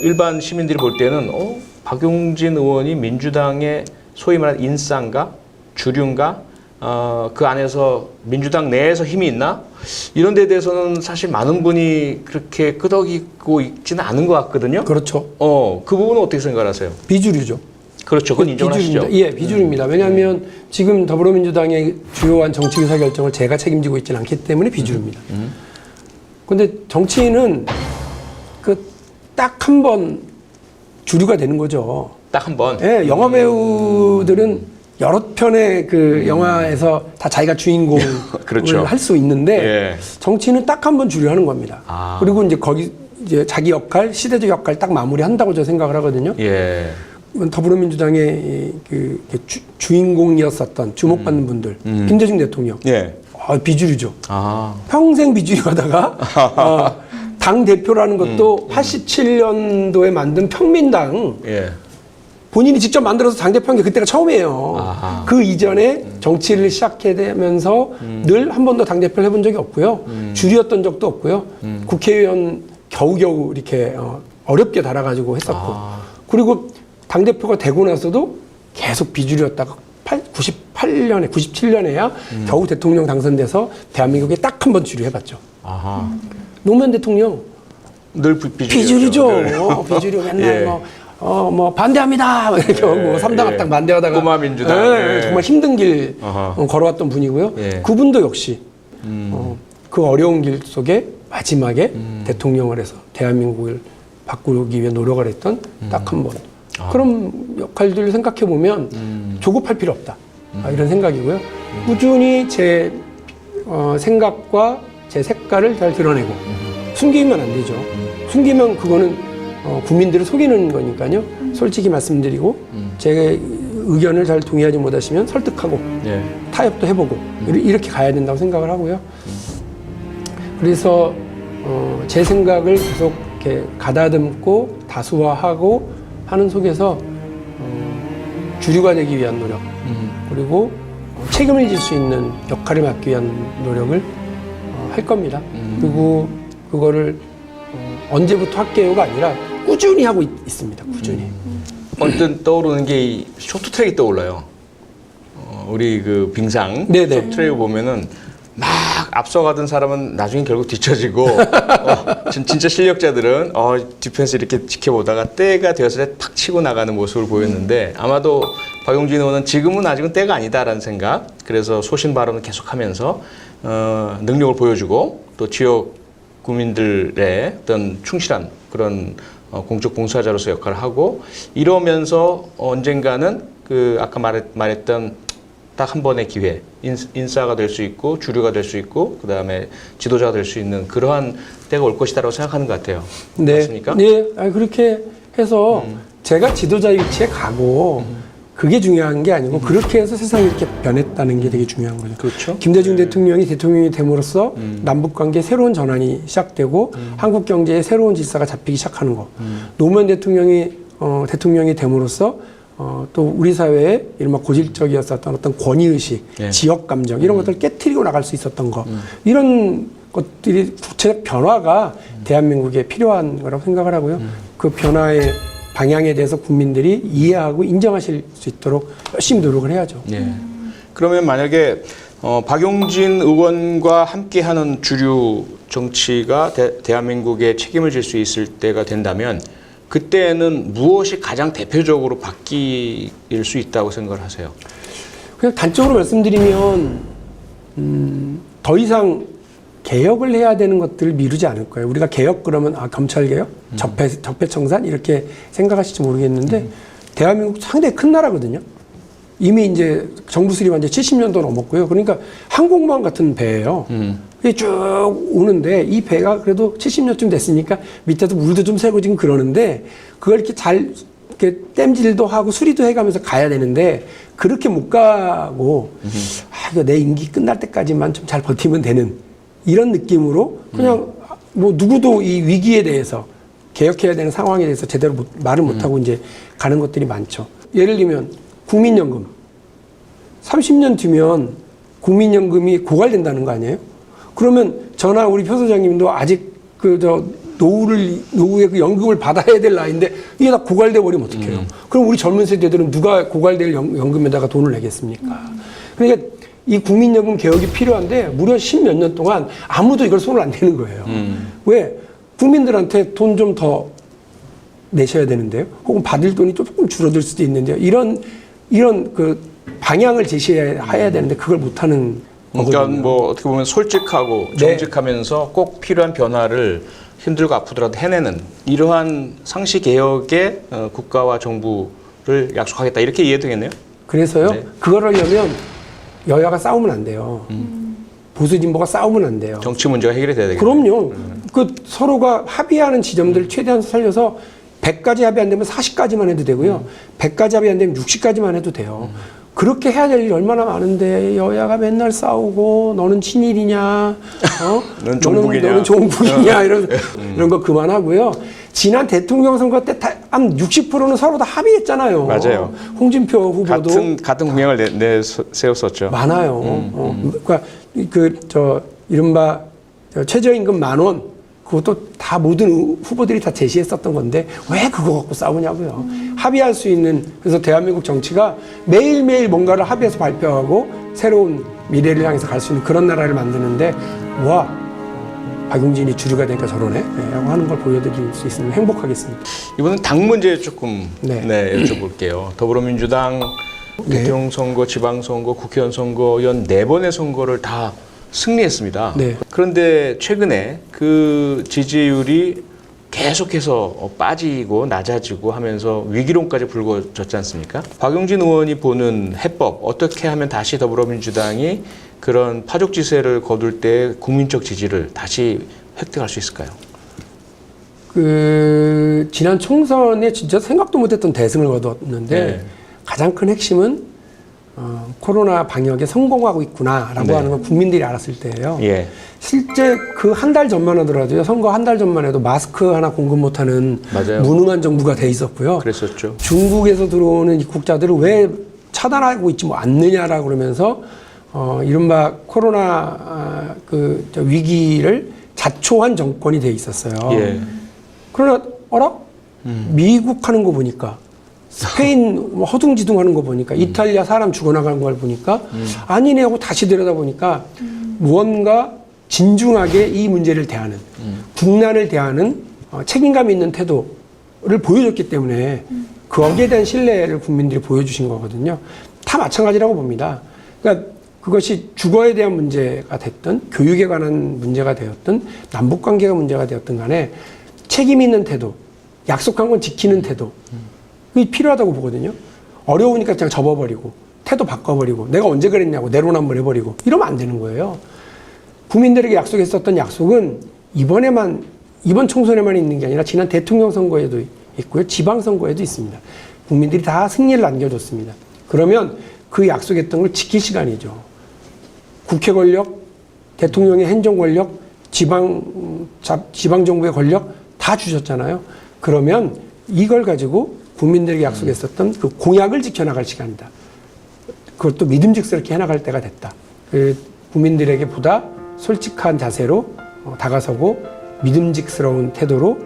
일반 시민들이 볼 때는 박용진 의원이 민주당의 소위 말하는 인싸인가 주류인가 그 안에서 민주당 내에서 힘이 있나 이런 데 대해서는 사실 많은 분이 그렇게 끄덕이고 있지는 않은 것 같거든요. 그렇죠. 그 부분은 어떻게 생각하세요? 비주류죠. 그렇죠. 그건 인정하시죠. 예, 비주류입니다. 왜냐하면 지금 더불어민주당의 주요한 정치 의사결정을 제가 책임지고 있지는 않기 때문에 비주류입니다. 근데 정치인은 딱 한 번 주류가 되는 거죠. 딱 한 번. 예, 영화 배우들은 여러 편의 그 영화에서 다 자기가 주인공을 그렇죠. 할 수 있는데 예. 정치인은 딱 한 번 주류하는 겁니다. 그리고 이제 거기 이제 자기 역할, 시대적 역할 딱 마무리한다고 저 생각을 하거든요. 예. 더불어민주당의 그 주인공이었었던 주목받는 분들, 김대중 대통령, 예. 비주류죠. 아. 평생 비주류하다가 당 대표라는 것도 87년도에 만든 평민당 예. 본인이 직접 만들어서 당 대표한 게 그때가 처음이에요. 아하. 그 이전에 정치를 시작되면서 늘 한 번도 당 대표를 해본 적이 없고요. 주류였던 적도 없고요. 국회의원 겨우겨우 이렇게 어렵게 달아가지고 했었고, 그리고 당 대표가 되고 나서도 계속 비주류였다가 98년에 97년에야 겨우 대통령 당선돼서 대한민국에 딱 한 번 주류해봤죠. 아하. 노무현 대통령 늘 비주류죠. 네. 비주류 맨날 예. 뭐 반대합니다. 이렇게 뭐 3당 합당 반대하다가 꼬마 민주당. 예. 정말 힘든 길 걸어왔던 분이고요. 예. 그분도 역시 그 어려운 길 속에 마지막에 대통령을 해서 대한민국을 바꾸기 위해 노력을 했던 딱 한 번. 그런 역할들을 생각해 보면 조급할 필요 없다. 이런 생각이고요. 꾸준히 제 생각과 제 색깔을 잘 드러내고 숨기면 안 되죠. 숨기면 그거는 국민들을 속이는 거니까요. 솔직히 말씀드리고 제 의견을 잘 동의하지 못하시면 설득하고 예. 타협도 해보고 이렇게 가야 된다고 생각을 하고요. 그래서 제 생각을 계속 이렇게 가다듬고 다수화하고 하는 속에서 주류가 되기 위한 노력 그리고 책임을 질 수 있는 역할을 맡기 위한 노력을 할 겁니다. 그리고 그거를 언제부터 할게요가 아니라 꾸준히 하고 있습니다. 꾸준히. 언뜻 떠오르는 게 이 쇼트트랙이 떠올라요. 우리 그 빙상 네네. 쇼트트랙을 보면은 막 앞서가던 사람은 나중에 결국 뒤처지고 진짜 실력자들은 디펜스 이렇게 지켜보다가 때가 되었을 때 탁 치고 나가는 모습을 보였는데 아마도 박용진 의원은 지금은 아직은 때가 아니다라는 생각 그래서 소신 발언을 계속하면서 능력을 보여주고 또 지역 국민들의 어떤 충실한 그런 공적 봉사자로서 역할을 하고 이러면서 언젠가는 그 아까 말했던 딱 한 번의 기회, 인싸가 될 수 있고 주류가 될 수 있고 그 다음에 지도자가 될 수 있는 그러한 때가 올 것이다라고 생각하는 것 같아요. 네, 맞습니까? 네, 그렇게 해서 제가 지도자 위치에 가고 그게 중요한 게 아니고 그렇게 해서 세상이 이렇게 변했다는 게 되게 중요한 거죠. 그렇죠. 김대중 대통령이 대통령이 됨으로써 남북 관계의 새로운 전환이 시작되고 한국 경제의 새로운 질서가 잡히기 시작하는 거. 노무현 대통령이 대통령이 됨으로써 또 우리 사회에 이른바 고질적이었었던 어떤 권위의식, 네. 지역감정 이런 것들을 깨트리고 나갈 수 있었던 거 이런 것들이 구체적 변화가 대한민국에 필요한 거라고 생각을 하고요. 그 변화의 방향에 대해서 국민들이 이해하고 인정하실 수 있도록 열심히 노력을 해야죠. 예. 그러면 만약에 박용진 의원과 함께하는 주류 정치가 대한민국에 책임을 질 수 있을 때가 된다면 그때는 무엇이 가장 대표적으로 바뀔 수 있다고 생각을 하세요? 그냥 단적으로 말씀드리면 더 이상 개혁을 해야 되는 것들을 미루지 않을 거예요. 우리가 개혁 그러면 검찰개혁, 적폐청산 이렇게 생각하실지 모르겠는데 대한민국 상당히 큰 나라거든요. 이미 이제 정부 수립한 지 70년도 넘었고요. 그러니까 항공모함 같은 배예요. 이게 쭉 오는데 이 배가 그래도 70년쯤 됐으니까 밑에도 물도 좀 새고 지금 그러는데 그걸 이렇게 잘 이렇게 땜질도 하고 수리도 해가면서 가야 되는데 그렇게 못 가고 이거 내 임기 끝날 때까지만 좀 잘 버티면 되는 이런 느낌으로 그냥 뭐 누구도 이 위기에 대해서 개혁해야 되는 상황에 대해서 제대로 말을 못하고 이제 가는 것들이 많죠. 예를 들면 국민연금 30년 뒤면 국민연금이 고갈된다는 거 아니에요? 그러면 저나 우리 표 소장님도 아직 노후의 그 연금을 받아야 될 나이인데 이게 다 고갈돼 버리면 어떡해요? 그럼 우리 젊은 세대들은 누가 고갈될 연금에다가 돈을 내겠습니까? 그러니까 이 국민연금 개혁이 필요한데 무려 10몇 년 동안 아무도 이걸 손을 안 대는 거예요. 왜? 국민들한테 돈 좀 더 내셔야 되는데요. 혹은 받을 돈이 조금 줄어들 수도 있는데요. 이런 그 방향을 제시해야 되는데 그걸 못하는 그러니까 거거든요. 뭐 어떻게 보면 솔직하고 네. 정직하면서 꼭 필요한 변화를 힘들고 아프더라도 해내는 이러한 상시 개혁에 국가와 정부를 약속하겠다 이렇게 이해되겠네요. 그래서요. 네. 그걸 하려면 여야가 싸우면 안 돼요. 보수 진보가 싸우면 안 돼요. 정치 문제가 해결이 돼야 되겠네요. 그럼요. 그 서로가 합의하는 지점들을 최대한 살려서 100가지 합의 안 되면 40가지만 해도 되고요. 100가지 합의 안 되면 60가지만 해도 돼요. 그렇게 해야 될 일이 얼마나 많은데 여야가 맨날 싸우고 너는 친일이냐, 너는 종북이냐. 너는 종북이냐 이런 거 그만하고요. 지난 대통령 선거 때 한 60%는 서로 다 합의했잖아요. 맞아요. 홍준표 후보도 같은 공약을 세웠었죠. 많아요. 그러니까 이른바 최저임금 10,000원 그것도 다 모든 후보들이 다 제시했었던 건데 왜 그거 갖고 싸우냐고요. 합의할 수 있는 그래서 대한민국 정치가 매일매일 뭔가를 합의해서 발표하고 새로운 미래를 향해서 갈 수 있는 그런 나라를 만드는데 와 박용진이 주류가 되니까 저러네 라고 하는 걸 보여드릴 수 있으면 행복하겠습니다. 이번엔 당 문제 조금 네. 여쭤볼게요. 더불어민주당 네. 대통령 선거, 지방선거, 국회의원 선거 연 4번의 선거를 다 승리했습니다. 네. 그런데 최근에 그 지지율이 계속해서 빠지고 낮아지고 하면서 위기론까지 불거졌지 않습니까? 박용진 의원이 보는 해법, 어떻게 하면 다시 더불어민주당이 그런 파죽지세를 거둘 때 국민적 지지를 다시 획득할 수 있을까요? 지난 총선에 진짜 생각도 못했던 대승을 거뒀는데 네. 가장 큰 핵심은 코로나 방역에 성공하고 있구나라고 네. 하는 걸 국민들이 알았을 때예요. 예. 실제 그 한 달 전만 하더라도요. 선거 한 달 전만 해도 마스크 하나 공급 못하는 맞아요. 무능한 정부가 돼 있었고요. 그랬었죠. 중국에서 들어오는 입국자들을 왜 차단하고 있지 뭐 않느냐라고 그러면서 이른바 코로나 위기를 자초한 정권이 돼 있었어요. 예. 그러나 미국 하는 거 보니까 스페인 허둥지둥 하는 거 보니까 이탈리아 사람 죽어나가는 걸 보니까 아니네 하고 다시 들여다보니까 무언가 진중하게 이 문제를 대하는 국난을 대하는 책임감 있는 태도를 보여줬기 때문에 거기에 대한 신뢰를 국민들이 보여주신 거거든요. 다 마찬가지라고 봅니다. 그러니까 그것이 주거에 대한 문제가 됐든 교육에 관한 문제가 되었든 남북관계가 문제가 되었든 간에 책임 있는 태도, 약속한 건 지키는 태도 그게 필요하다고 보거든요. 어려우니까 그냥 접어버리고 태도 바꿔버리고 내가 언제 그랬냐고 내로남불 해버리고 이러면 안 되는 거예요. 국민들에게 약속했었던 약속은 이번 총선에만 있는 게 아니라 지난 대통령 선거에도 있고요. 지방선거에도 있습니다. 국민들이 다 승리를 안겨줬습니다. 그러면 그 약속했던 걸 지킬 시간이죠. 국회 권력, 대통령의 행정 권력, 지방정부의 권력 다 주셨잖아요. 그러면 이걸 가지고 국민들에게 약속했었던 그 공약을 지켜나갈 시간이다. 그것도 믿음직스럽게 해나갈 때가 됐다. 국민들에게 보다 솔직한 자세로 다가서고 믿음직스러운 태도로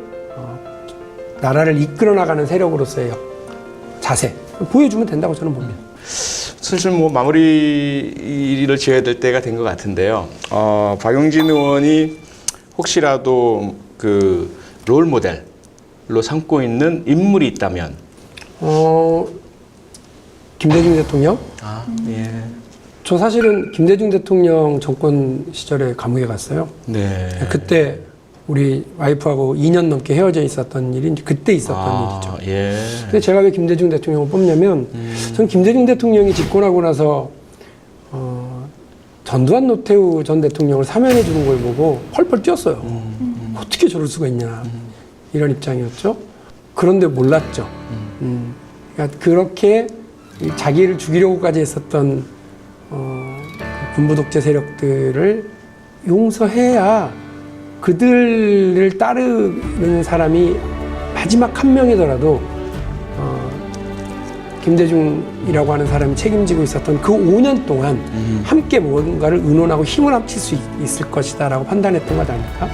나라를 이끌어 나가는 세력으로서의 자세 보여주면 된다고 저는 봅니다. 슬슬 뭐 마무리를 지어야 될 때가 된 것 같은데요. 박용진 의원이 혹시라도 그 롤 모델로 삼고 있는 인물이 있다면 김대중 대통령? 예. 저 사실은 김대중 대통령 정권 시절에 감옥에 갔어요. 네. 그때 우리 와이프하고 2년 넘게 헤어져 있었던 일이 그때 있었던 일이죠. 예. 근데 제가 왜 김대중 대통령을 뽑냐면 저는 김대중 대통령이 집권하고 나서 전두환 노태우 전 대통령을 사면해 주는 걸 보고 펄펄 뛰었어요. 어떻게 저럴 수가 있냐 이런 입장이었죠. 그런데 몰랐죠. 그러니까 그렇게 자기를 죽이려고까지 했었던 군부 독재 세력들을 용서해야 그들을 따르는 사람이 마지막 한 명이더라도 김대중이라고 하는 사람이 책임지고 있었던 그 5년 동안 함께 뭔가를 의논하고 힘을 합칠 수 있을 것이다라고 판단했던 것 아닙니까?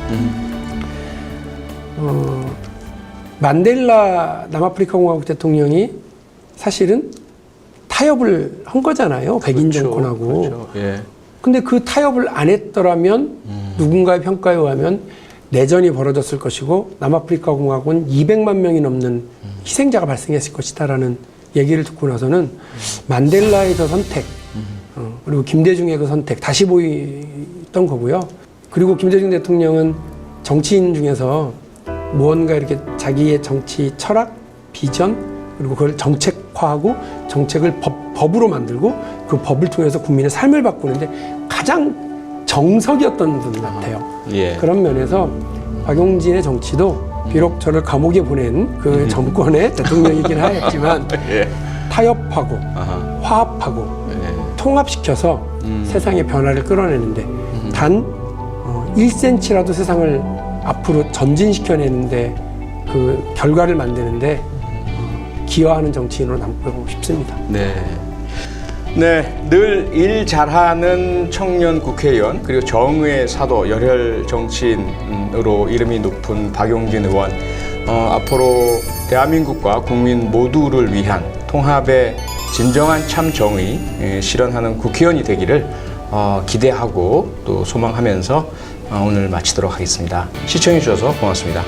만델라 남아프리카 공화국 대통령이 사실은 타협을 한 거잖아요. 백인 정권하고. 그렇죠. 예. 근데 그 타협을 안 했더라면 누군가의 평가에 의하면 내전이 벌어졌을 것이고 남아프리카 공화국은 200만 명이 넘는 희생자가 발생했을 것이다라는 얘기를 듣고 나서는 만델라의 저 선택 그리고 김대중의 그 선택 다시 보였던 거고요. 그리고 김대중 대통령은 정치인 중에서 무언가 이렇게 자기의 정치 철학, 비전 그리고 그걸 정책화하고 정책을 법으로 만들고 그 법을 통해서 국민의 삶을 바꾸는데 가장 정석이었던 분 같아요. 예. 그런 면에서 박용진의 정치도 비록 저를 감옥에 보낸 그 정권의 대통령이긴 하였지만 예. 타협하고 아하. 화합하고 예. 통합시켜서 세상의 변화를 끌어내는데 단 1cm라도 세상을 앞으로 전진시켜내는데 그 결과를 만드는데 기여하는 정치인으로 남고 싶습니다. 네. 네, 늘 일 잘하는 청년 국회의원 그리고 정의의 사도 열혈 정치인으로 이름이 높은 박용진 의원 앞으로 대한민국과 국민 모두를 위한 통합의 진정한 참 정의 실현하는 국회의원이 되기를 기대하고 또 소망하면서 오늘 마치도록 하겠습니다. 시청해 주셔서 고맙습니다.